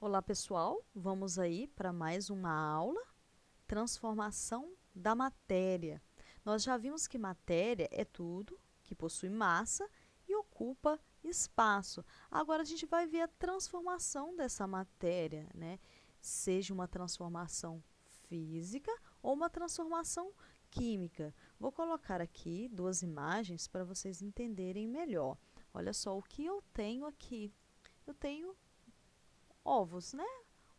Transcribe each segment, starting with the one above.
Olá, pessoal. Vamos aí para mais uma aula, transformação da matéria. Nós já vimos que matéria é tudo que possui massa e ocupa espaço. Agora a gente vai ver a transformação dessa matéria, né? Seja uma transformação física ou uma transformação química. Vou colocar aqui duas imagens para vocês entenderem melhor. Olha só o que eu tenho aqui. Eu tenho ovos, né?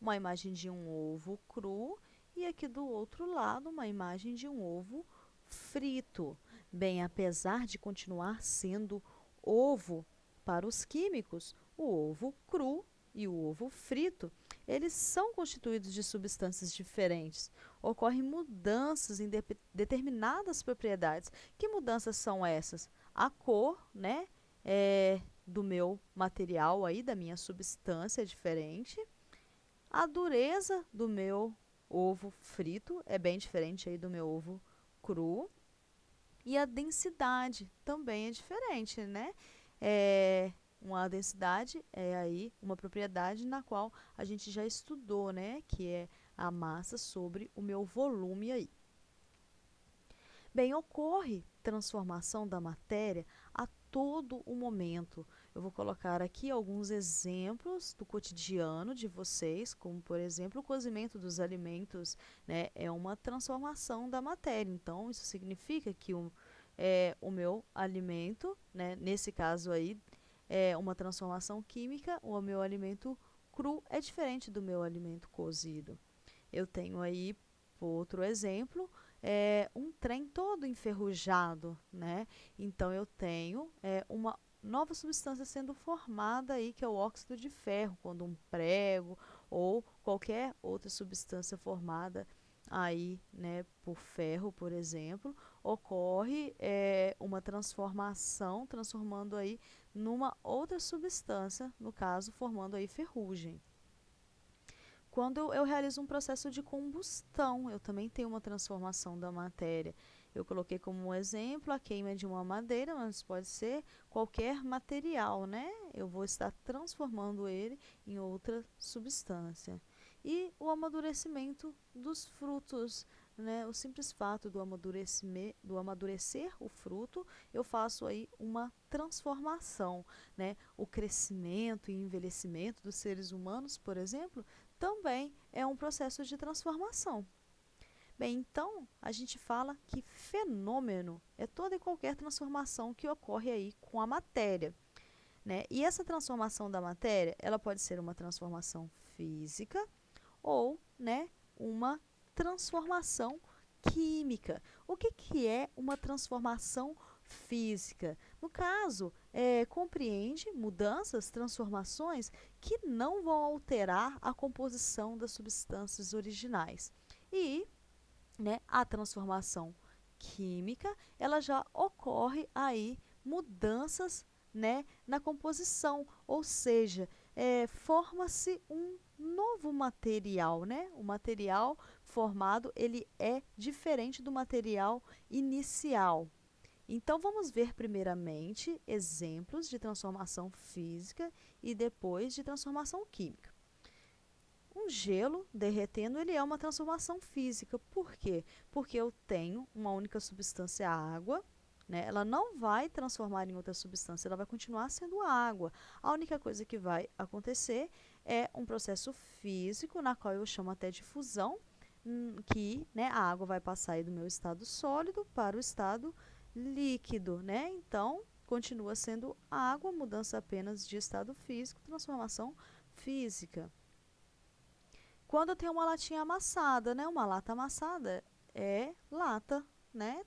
Uma imagem de um ovo cru e aqui do outro lado uma imagem de um ovo frito. Bem, apesar de continuar sendo ovo para os químicos, o ovo cru e o ovo frito, eles são constituídos de substâncias diferentes. Ocorrem mudanças em determinadas propriedades. Que mudanças são essas? A cor, né? Do meu material aí, da minha substância é diferente. A dureza do meu ovo frito é bem diferente aí do meu ovo cru. E a densidade também é diferente, né? Uma densidade é aí uma propriedade na qual a gente já estudou, né? Que é a massa sobre o meu volume aí. Bem, ocorre transformação da matéria a todo o momento. Eu vou colocar aqui alguns exemplos do cotidiano de vocês, como por exemplo o cozimento dos alimentos, né, é uma transformação da matéria. Então, isso significa que o meu alimento, né, nesse caso aí, é uma transformação química, o meu alimento cru é diferente do meu alimento cozido. Eu tenho aí, outro exemplo, um trem todo enferrujado, né? Então, eu tenho uma nova substância sendo formada aí, que é o óxido de ferro, quando um prego ou qualquer outra substância formada aí, né, por ferro, por exemplo, ocorre uma transformação, transformando aí numa outra substância, no caso, formando aí ferrugem. Quando eu realizo um processo de combustão, eu também tenho uma transformação da matéria. Eu coloquei como um exemplo a queima de uma madeira, mas pode ser qualquer material, né? Eu vou estar transformando ele em outra substância. E o amadurecimento dos frutos, né? O simples fato do amadurecer o fruto, eu faço aí uma transformação, né? O crescimento e envelhecimento dos seres humanos, por exemplo, também é um processo de transformação. Bem, então, a gente fala que fenômeno é toda e qualquer transformação que ocorre aí com a matéria, né? E essa transformação da matéria, ela pode ser uma transformação física ou, né, uma transformação química. O que é uma transformação física? No caso, compreende mudanças, transformações que não vão alterar a composição das substâncias originais. E, né, a transformação química, ela já ocorre aí mudanças, né, na composição, ou seja, forma-se um novo material, né? O material formado, ele é diferente do material inicial. Então, vamos ver primeiramente exemplos de transformação física e depois de transformação química. Um gelo derretendo, ele é uma transformação física. Por quê? Porque eu tenho uma única substância, água, né? Ela não vai transformar em outra substância, ela vai continuar sendo água. A única coisa que vai acontecer é um processo físico, na qual eu chamo até de fusão, que, né, a água vai passar aí do meu estado sólido para o estado líquido, né? Então, continua sendo água, mudança apenas de estado físico, transformação física. Quando eu tenho uma latinha amassada, né? Uma lata amassada é lata, né?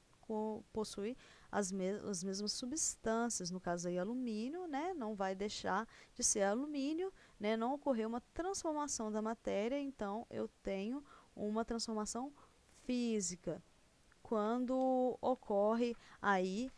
Possui as mesmas substâncias, no caso aí alumínio, né? Não vai deixar de ser alumínio, né? Não ocorreu uma transformação da matéria, então eu tenho uma transformação física. Quando ocorre aí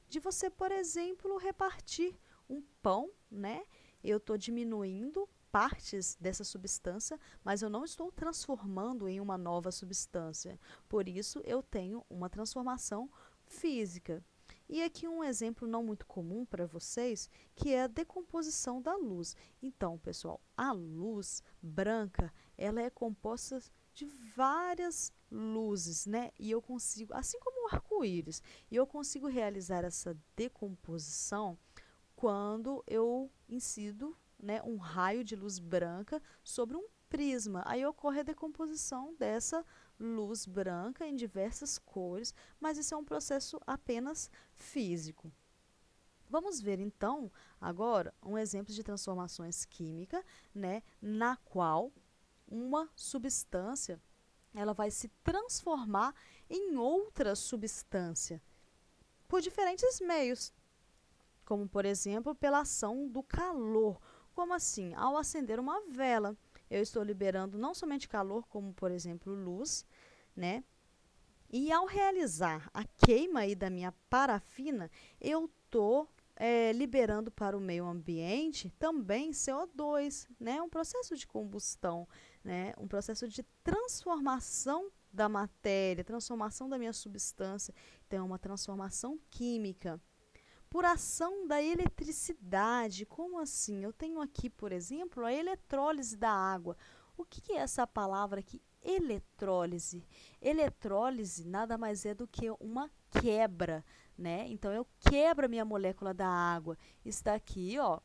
de você, por exemplo, repartir um pão, né? Eu estou diminuindo partes dessa substância, mas eu não estou transformando em uma nova substância. Por isso, eu tenho uma transformação física. E aqui um exemplo não muito comum para vocês, que é a decomposição da luz. Então, pessoal, a luz branca, ela é composta de várias luzes, né? E eu consigo, assim como o arco-íris, e eu consigo realizar essa decomposição quando eu incido, né, um raio de luz branca sobre um prisma. Aí ocorre a decomposição dessa luz branca em diversas cores, mas isso é um processo apenas físico. Vamos ver então agora um exemplo de transformações químicas, né, na qual uma substância ela vai se transformar em outra substância por diferentes meios, como por exemplo pela ação do calor. Como assim? Ao acender uma vela, eu estou liberando não somente calor, como por exemplo luz, né? E ao realizar a queima aí da minha parafina, eu estou liberando para o meio ambiente também CO2, né? Um processo de combustão, né? Um processo de transformação da matéria, transformação da minha substância. Então, é uma transformação química. Por ação da eletricidade, como assim? Eu tenho aqui, por exemplo, a eletrólise da água. O que é essa palavra aqui? Eletrólise. Eletrólise nada mais é do que uma quebra, né? Então, eu quebro a minha molécula da água. Está aqui, ó,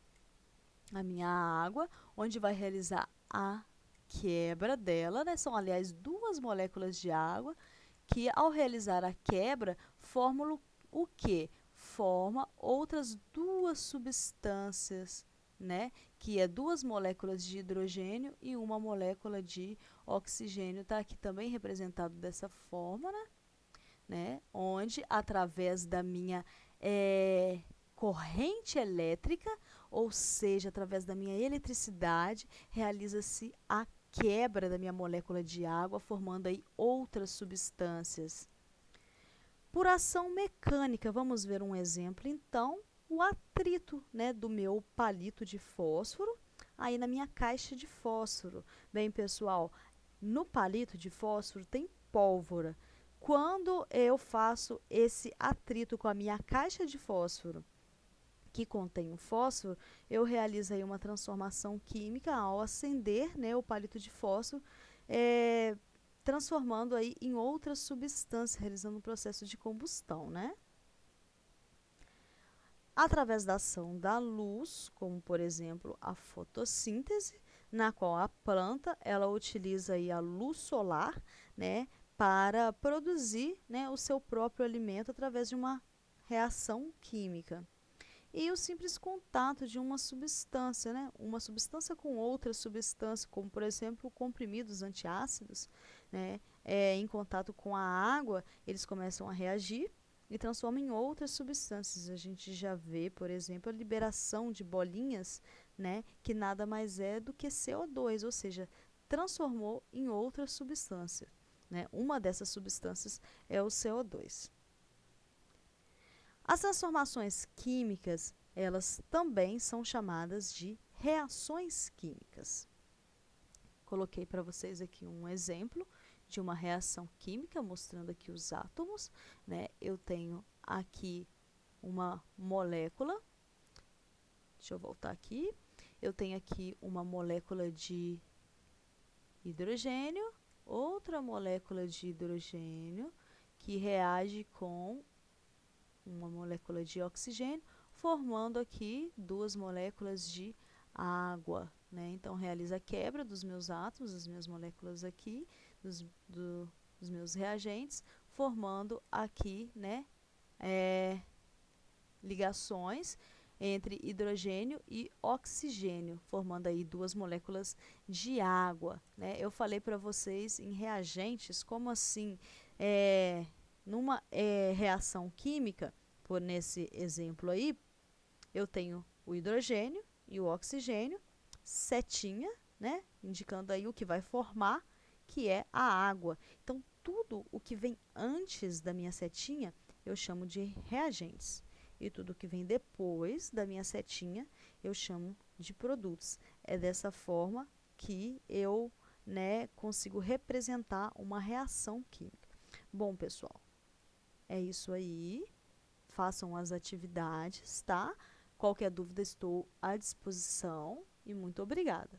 a minha água, onde vai realizar a quebra dela, né? São, aliás, duas moléculas de água que, ao realizar a quebra, formam o quê? Forma outras duas substâncias, né? Que é duas moléculas de hidrogênio e uma molécula de oxigênio. Está aqui também representado dessa forma, né? Onde, através da minha corrente elétrica, ou seja, através da minha eletricidade, realiza-se a quebra da minha molécula de água, formando aí outras substâncias. Por ação mecânica, vamos ver um exemplo, então, o atrito, né, do meu palito de fósforo, aí na minha caixa de fósforo. Bem, pessoal, no palito de fósforo tem pólvora. Quando eu faço esse atrito com a minha caixa de fósforo, que contém o fósforo, eu realizo aí uma transformação química ao acender, né, o palito de fósforo, transformando aí em outras substâncias, realizando um processo de combustão, né? Através da ação da luz, como por exemplo a fotossíntese, na qual a planta ela utiliza aí a luz solar, né, para produzir, né, o seu próprio alimento através de uma reação química. E o simples contato de uma substância, né? Uma substância com outra substância, como por exemplo comprimidos antiácidos, né? Em contato com a água, eles começam a reagir e transformam em outras substâncias. A gente já vê, por exemplo, a liberação de bolinhas, né? Que nada mais é do que CO2, ou seja, transformou em outra substância, né? Uma dessas substâncias é o CO2. As transformações químicas, elas também são chamadas de reações químicas. Coloquei para vocês aqui um exemplo de uma reação química, mostrando aqui os átomos, né? Eu tenho aqui uma molécula, deixa eu voltar aqui, eu tenho aqui uma molécula de hidrogênio, outra molécula de hidrogênio que reage com uma molécula de oxigênio, formando aqui duas moléculas de água, né? Então, realiza a quebra dos meus átomos, das minhas moléculas aqui, dos meus reagentes, formando aqui, né, ligações entre hidrogênio e oxigênio, formando aí duas moléculas de água, né? Eu falei para vocês em reagentes, como assim? Numa reação química, por nesse exemplo aí, eu tenho o hidrogênio e o oxigênio, setinha, né? Indicando aí o que vai formar, que é a água. Então, tudo o que vem antes da minha setinha, eu chamo de reagentes. E tudo que vem depois da minha setinha, eu chamo de produtos. É dessa forma que eu, né, consigo representar uma reação química. Bom, pessoal, é isso aí. façam as atividades, tá? Qualquer dúvida, estou à disposição e muito obrigada.